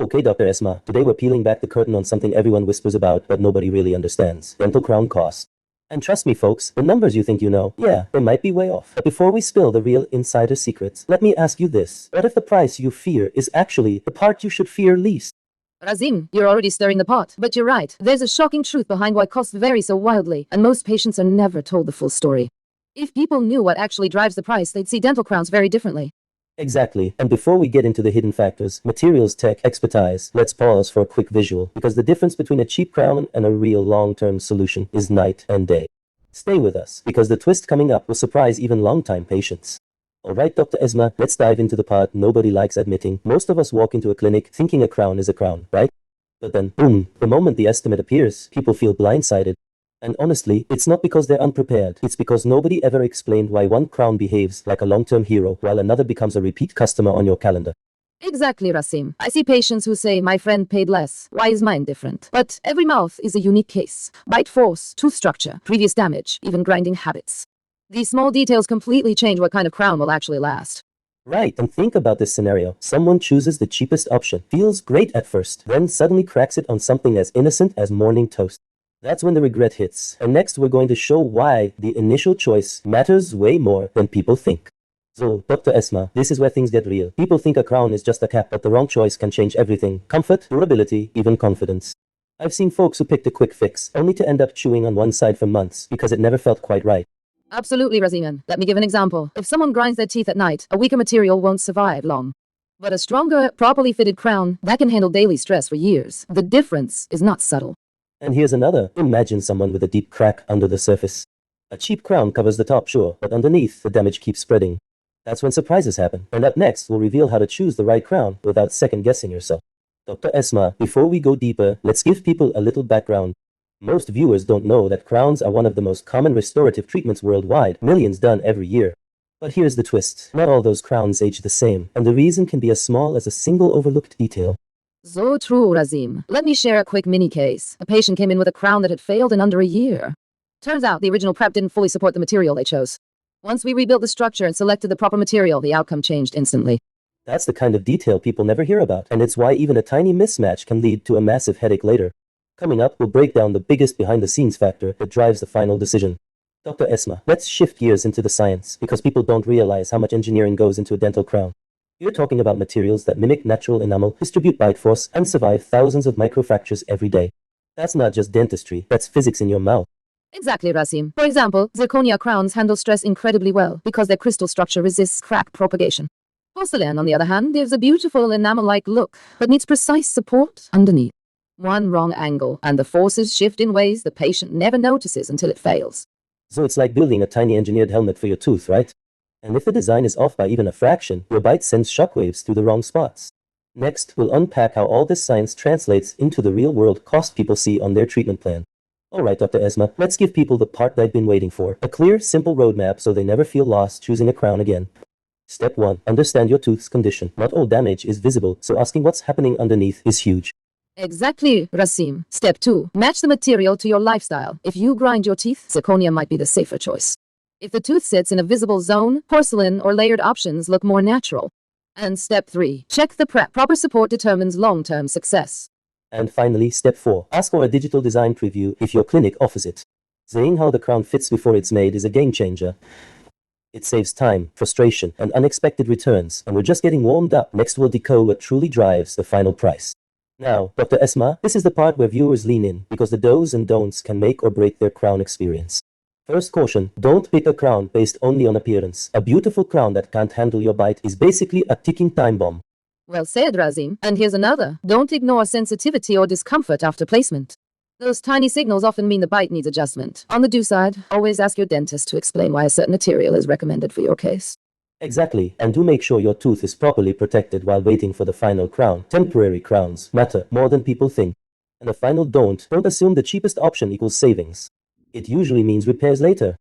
Okay, Dr. Esma, today we're peeling back the curtain on something everyone whispers about but nobody really understands. Dental crown cost. And trust me folks, the numbers you think you know, yeah, they might be way off. But before we spill the real insider secrets, let me ask you this. What if the price you fear is actually the part you should fear least? Rasim, you're already stirring the pot. But you're right. There's a shocking truth behind why costs vary so wildly, and most patients are never told the full story. If people knew what actually drives the price, they'd see dental crowns very differently. Exactly. And before we get into the hidden factors, materials, tech, expertise, let's pause for a quick visual, because the difference between a cheap crown and a real long-term solution is night and day. Stay with us, because the twist coming up will surprise even long-time patients. Alright, Dr. Esma, let's dive into the part nobody likes admitting. Most of us walk into a clinic thinking a crown is a crown, right? But then, boom, the moment the estimate appears, people feel blindsided. And honestly, it's not because they're unprepared. It's because nobody ever explained why one crown behaves like a long-term hero while another becomes a repeat customer on your calendar. Exactly, Rasim. I see patients who say, my friend paid less. Why is mine different? But every mouth is a unique case. Bite force, tooth structure, previous damage, even grinding habits. These small details completely change what kind of crown will actually last. Right, and think about this scenario. Someone chooses the cheapest option, feels great at first, then suddenly cracks it on something as innocent as morning toast. That's when the regret hits. And next we're going to show why the initial choice matters way more than people think. So, Dr. Esma, this is where things get real. People think a crown is just a cap, but the wrong choice can change everything. Comfort, durability, even confidence. I've seen folks who picked a quick fix, only to end up chewing on one side for months because it never felt quite right. Absolutely, Rasim. Let me give an example. If someone grinds their teeth at night, a weaker material won't survive long. But a stronger, properly fitted crown, that can handle daily stress for years. The difference is not subtle. And here's another. Imagine someone with a deep crack under the surface. A cheap crown covers the top, sure, but underneath, the damage keeps spreading. That's when surprises happen. And up next, we'll reveal how to choose the right crown without second-guessing yourself. Dr. Esma, before we go deeper, let's give people a little background. Most viewers don't know that crowns are one of the most common restorative treatments worldwide, millions done every year. But here's the twist. Not all those crowns age the same, and the reason can be as small as a single overlooked detail. So true, Rasim. Let me share a quick mini case. A patient came in with a crown that had failed in under a year. Turns out the original prep didn't fully support the material they chose. Once we rebuilt the structure and selected the proper material, the outcome changed instantly. That's the kind of detail people never hear about, and it's why even a tiny mismatch can lead to a massive headache later. Coming up, we'll break down the biggest behind-the-scenes factor that drives the final decision. Dr. Esma, let's shift gears into the science, because people don't realize how much engineering goes into a dental crown. You're talking about materials that mimic natural enamel, distribute bite force, and survive thousands of microfractures every day. That's not just dentistry, that's physics in your mouth. Exactly, Rasim. For example, zirconia crowns handle stress incredibly well because their crystal structure resists crack propagation. Porcelain, on the other hand, gives a beautiful enamel-like look, but needs precise support underneath. One wrong angle, and the forces shift in ways the patient never notices until it fails. So it's like building a tiny engineered helmet for your tooth, right? And if the design is off by even a fraction, your bite sends shockwaves through the wrong spots. Next, we'll unpack how all this science translates into the real-world cost people see on their treatment plan. Alright, Dr. Esma, let's give people the part they've been waiting for. A clear, simple roadmap so they never feel lost choosing a crown again. Step 1. Understand your tooth's condition. Not all damage is visible, so asking what's happening underneath is huge. Exactly, Rasim. Step 2. Match the material to your lifestyle. If you grind your teeth, zirconia might be the safer choice. If the tooth sits in a visible zone, porcelain or layered options look more natural. And step 3. Check the prep. Proper support determines long-term success. And finally, step 4. Ask for a digital design preview if your clinic offers it. Saying how the crown fits before it's made is a game changer. It saves time, frustration, and unexpected returns, and we're just getting warmed up. Next we'll decode what truly drives the final price. Now, Dr. Esma, this is the part where viewers lean in, because the do's and don'ts can make or break their crown experience. First caution, don't pick a crown based only on appearance. A beautiful crown that can't handle your bite is basically a ticking time bomb. Well said, Rasim. And here's another. Don't ignore sensitivity or discomfort after placement. Those tiny signals often mean the bite needs adjustment. On the do side, always ask your dentist to explain why a certain material is recommended for your case. Exactly, and do make sure your tooth is properly protected while waiting for the final crown. Temporary crowns matter more than people think. And a final don't assume the cheapest option equals savings. It usually means repairs later.